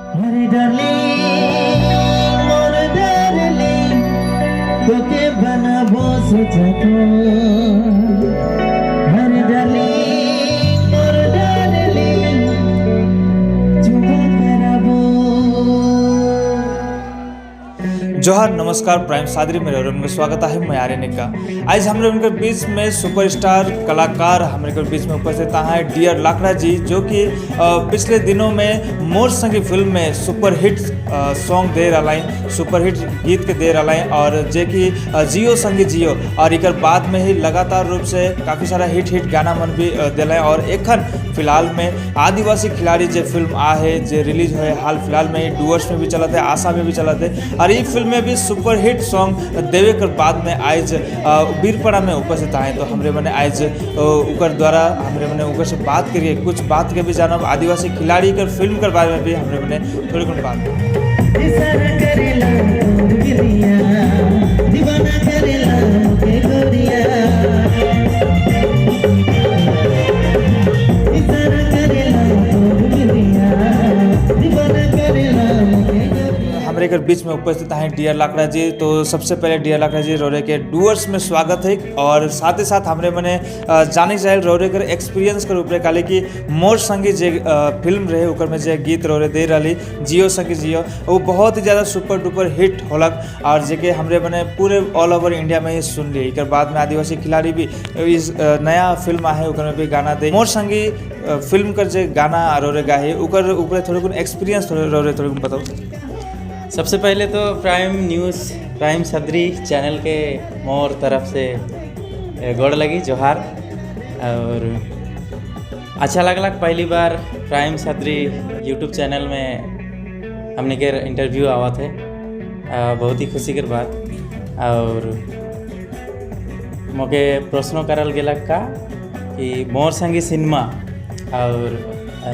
मेरी डार्लिंग मोर डार्लिंग তোকে বানাবো সোজা তো मेरी डार्लिंग मोर डार्लिंग जुबा कराबो। जोहार नमस्कार प्राइम सादरी मेरे उनका स्वागत है मैं आर्यन का। आज हम लोग उनके बीच में सुपरस्टार कलाकार हमारे बीच में उपस्थित हैं डियर लाकड़ा जी, जो कि पिछले दिनों में मोर संगी फिल्म में सुपरहिट सॉन्ग दे रहा है, सुपरहिट गीत के दे रहा है और जे कि जियो संगी जियो और एक बाद में ही लगातार रूप से काफ़ी सारा हिट गाना मन भी दिला है। और एखन फिलहाल में आदिवासी खिलाड़ी जो फिल्म आ है जो रिलीज हुए हाल फिलहाल में डुअर्स में भी चला थे, आशा में भी चला थे और ये फिल्म में भी सुपरहिट सॉन्ग देवे के बाद में आज बीरपड़ा में उपस्थित आए। तो हमरे मैंने आज उकर द्वारा हमरे मैंने उकर से बात करिए, कुछ बात के भी जानब आदिवासी खिलाड़ी के फिल्म के बारे में भी हमरे मैंने थोड़ी कुछ बात दीवाना करेला के गोरिया इशारा करेला गोरिया दीवाना करेला हमारे घर बीच में उपस्थित हैं डियर लाकड़ा जी। तो सबसे पहले डियर लाकड़ा जी रोरे के डुअर्स में स्वागत है और साथ ही साथ हमरे मैंने जाने चाहिए रोरे कर एक्सपीरियंस के ऊपर काले कि मोर संगी जे फिल्म रहे उकर में जे गीत रोरे दे रही जियो संगी जियो वो बहुत ही ज़्यादा सुपर डुपर हिट होलक और जे के हमरे मैंने पूरे ऑल ओवर इंडिया में ही सुन ली। एक बाद में आदिवासी खिलाड़ी भी इस नया फिल्म है उकर में भी गाना दे मोर संगी फिल्म कर जे गाना रोरे गाहे उकर ऊपर थोड़े कुछ एक्सपीरियंस रोरे थोड़े बताओ। सबसे पहले तो प्राइम न्यूज़ प्राइम सदरी चैनल के मोर तरफ से गोड़ लगी जोहार और अच्छा लगला पहली बार प्राइम सदरी यूट्यूब चैनल में हमने के इंटरव्यू आवा थे, बहुत ही खुशी की बात। और मोके प्रश्नों करल गेला का कि मोर संगी सिनेमा और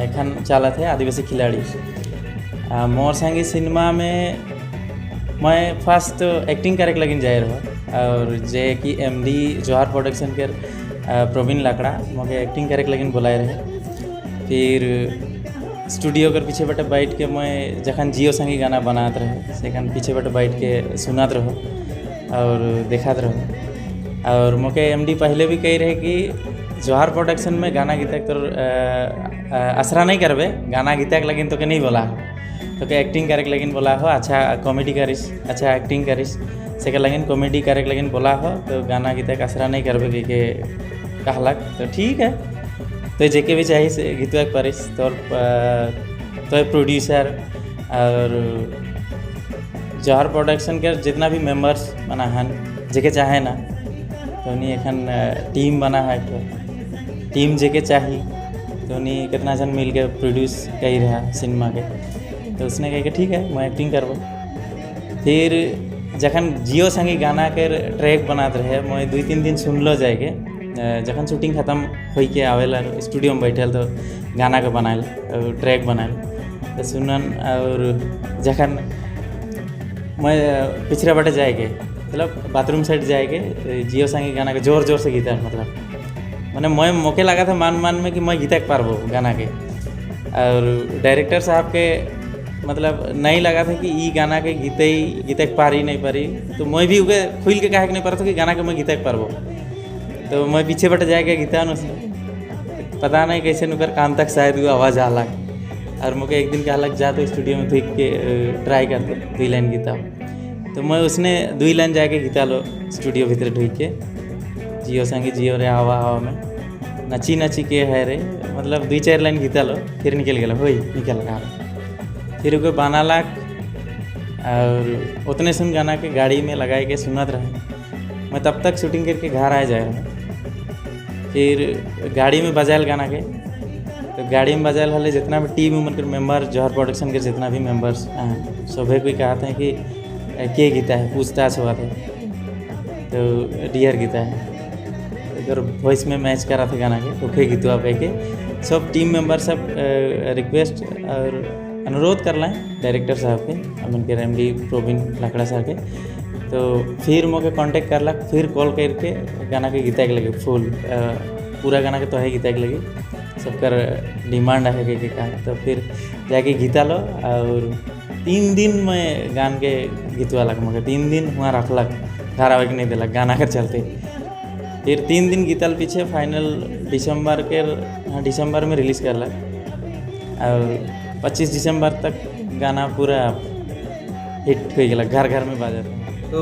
एखन चला थे आदिवासी खिलाड़ी मोर संगी सिनेमा में मैं फर्स्ट एक्टिंग करे लगिन जाए रहा और जे कि एमडी जोहार प्रोडक्शन के प्रवीण लाकड़ा मुझे एक्टिंग करे लगिन बुलाए रहे। फिर स्टूडियो कर पीछे बटे बैठ के मैं जखन जियो संगी गाना बनात रहे सेखन पीछे बटे बैठ के सुनात रहो और देखात रहो। और मुझे एमडी पहले भी कही रहे कि जोहार प्रोडक्शन में गाना गीतक तो असरा नहीं करबे, गाना गीतक लगिन तो के नहीं बोला तो के एक्टिंग करे लगिन बोला हो, अच्छा कॉमेडी करिस, अच्छा एक्टिंग करिस से के लगिन कॉमेडी करे लगिन बोला हो तो गाना गीतक असरा नहीं करबे के कहलक तो ठीक है। तो जेके भी चाहिए से गीतक परिस तो प्रोड्यूसर और जोहार प्रोडक्शन के जितना भी मेंबर्स बना हन जेके चाहे ना तो उन्हीं एखन टीम बना है तो टीम जेके चाहिए तो उन्हीं कितना जन मिल के प्रोड्यूस कर रहा सिनेमा के तो उसने कहा कि ठीक है मैं एक्टिंग करबो। फिर जखन जियो संगी गाना के ट्रैक बनाते रहे मैं 2-3 दिन सुनलो जाएगे जखन शूटिंग खत्म हो के आवेला स्टूडियो में बैठल तो गाना के बनाए और ट्रैक बनाए तो सुनन और जखन मैं पिछड़ा बटे जाएगे मतलब बाथरूम साइड जाएगे जियो संगी गाना के जोर जोर से गीता मतलब मैंने मैं मौके लगा था मान में कि मैं गीतक पारबो गाना के और डायरेक्टर साहब के मतलब नहीं लगा था कि ई गाना के गीतक पारी नहीं पारी तो मैं भी उगे खुल के कहा कि नहीं पारा था कि गाना के मैं गीतक पारबो तो मैं पीछे बट जाएगा गीता उसने पता नहीं कैसे नुकर कान तक शायद वो आवाज़ आला और मुझे एक दिन कहलक जा तो स्टूडियो में थूक के ट्राई करते 2 लाइन गीता तो मैं उसने 2 लाइन जाके गीता लो स्टूडियो भीतर ढूक के जियो संगी जियो रे हवा हवा में नची नची के है रे मतलब 2-4 लाइन गीता लो फिर निकल गया हो निकल गया फिर कोई बाना लाख और उतने सुन गाना के गाड़ी में लगाए के सुनत रहे। मैं तब तक शूटिंग करके घर आ जाए रहा फिर गाड़ी में बजायल गाना के तो गाड़ी में बजायल हले जितना भी टीम उमन के मेम्बर जोहर प्रोडक्शन के जितना भी मेम्बर्स सभी कोई कहते हैं कि के गीता है पूछताछ हुआ थे तो डियर गीता है अगर वॉइस में मैच करा था गाना के तो खे गीतवा पे के सब टीम मेंबर सब रिक्वेस्ट और अनुरोध कर लाएँ डायरेक्टर साहब के अमन के एमडी प्रवीण लाकड़ा साहब के तो फिर मुझे कांटेक्ट करलक फिर कॉल करके गाना के गीता के लगे फुल पूरा गाना के तो है गीता के लगी सबकर डिमांड है के का तो फिर जाके गीता लो और 3 दिन में गान के गीतवा लग मगर 3 दिन वहाँ रखलक, घर आवे के नहीं दिलक गाना के चलते। फिर 3 दिन गीतल पीछे फाइनल दिसंबर में रिलीज़ करलक और 25 दिसंबर तक गाना पूरा हिट हो गया, घर घर में बाजा था। तो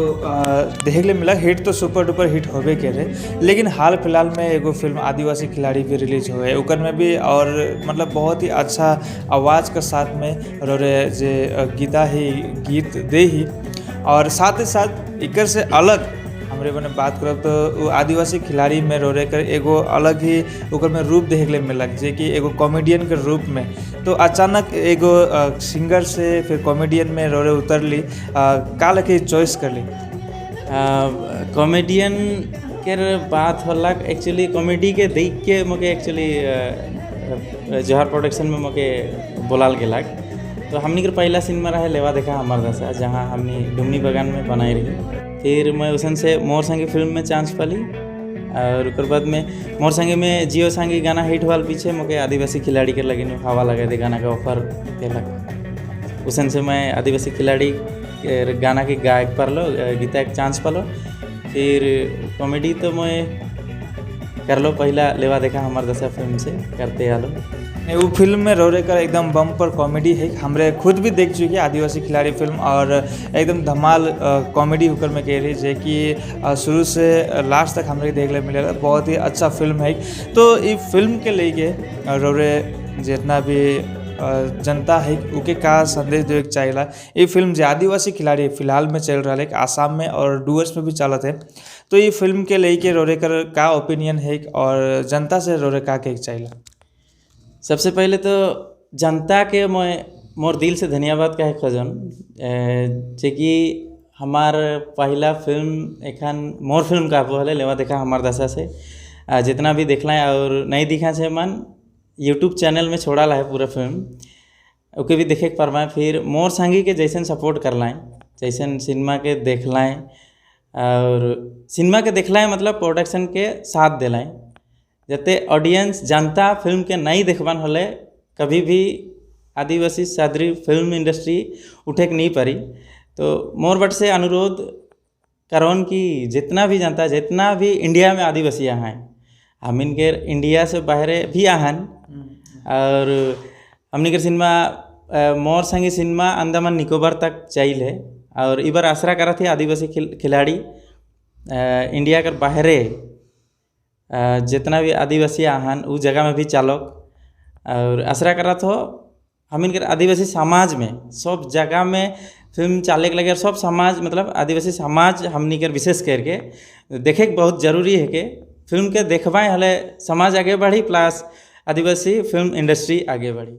देखे के मिला हिट तो सुपर डुपर हिट होबे करे, लेकिन हाल फिलहाल में एगो फिल्म आदिवासी खिलाड़ी भी रिलीज हुए, ओकर में भी और मतलब बहुत ही अच्छा आवाज़ के साथ में रोरे जे गीता ही गीत दे ही, और साथ ही साथ इकर से अलग हमरे बने बात करब तो वो आदिवासी खिलाड़ी में रोरे कर एगो अलग ही ओकर में रूप देखे के मिलक, जे कि एगो कॉमेडियन के रूप में। तो अचानक एगो सिंगर से फिर कॉमेडियन में रोरे उतरली, का लगे चॉइस कर ली? कॉमेडियन के बात होलक, एक्चुअली कॉमेडी के देख के मुझे एक्चुअली जोहर प्रोडक्शन में मुझे बोलाल गेलक। तो हमनी के पहला सिनेमा रहे लेवा देखा हमार दशा, जहाँ हमनी डुमनी बागान में बनाई रही। फिर मैं उसन से मोर संगी फिल्म में चांस पाली, और उसके बाद में मोर संगी में जियो संगी गाना हिट हुआ पीछे मुझे आदिवासी खिलाड़ी के लगे हवा लगे थे गाना का ऑफर दिलक। उसन से मैं आदिवासी खिलाड़ी गाना के गायक पर लो गीता एक चांस पालो। फिर कॉमेडी तो मैं कर लो पहला लेवा देखा हमार दशा फिल्म से करते आलो। वो फिल्म में रोरे कर एकदम बम पर कॉमेडी है, हमरे खुद भी देख चुकी है आदिवासी खिलाड़ी फिल्म, और एकदम धमाल कॉमेडी होकर में कह रही है कि शुरू से लास्ट तक हमरे देख ले मिलेगा, बहुत ही अच्छा फिल्म है। तो ये फिल्म के लेके रोरे जितना भी जनता है उके का संदेश देवे चाहिए। ये फिल्म जो आदिवासी खिलाड़ी फिलहाल में चल रहा है आसाम में और डुअर्स में भी चलत है, तो ये फिल्म के लेके रोरे कर का ओपिनियन है और जनता से रोरे का कहे चाहिए? सबसे पहले तो जनता के मैं मोर दिल से धन्यवाद कहे खोजन, जे कि हमार पहला फिल्म एखन मोर फिल्म का बोले लेवा देखा हमार दशा से जितना भी देखला है और नहीं दिखा से मन यूट्यूब चैनल में छोड़ा ला है पूरा फिल्म, ओके भी देखे के परवाएँ। फिर मोर संगी के जैसन सपोर्ट कर लाएँ, जैसन सिनेमा के देख लाएँ और सिनेमा के देख लाएँ मतलब प्रोडक्शन के साथ दिलाएँ, जते ऑडियंस जनता फिल्म के नहीं देखबान होले कभी भी आदिवासी सादरी फिल्म इंडस्ट्री उठे के नहीं पारी। तो मोर बट से अनुरोध करवन कि जितना भी जनता जितना भी इंडिया में आदिवासी हैं हम इनके इंडिया से बाहर भी आहन, और हमने के सिनेमा मोर संगी सिनेमा अंडमान निकोबार तक चाहिए है, और इबर आसरा करा थे आदिवासी खिलाड़ी इंडिया कर बाहरे जितना भी आदिवासी आहन उस जगह में भी चालक, और आसरा करा तो हम इनके आदिवासी समाज में सब जगह में फिल्म चाले के लगे, और सब समाज मतलब आदिवासी समाज हमनी के विशेष करके देखे के बहुत जरूरी है कि फिल्म के देखवाएँ हले समाज आगे बढ़ी प्लस आदिवासी फिल्म इंडस्ट्री आगे बढ़ी।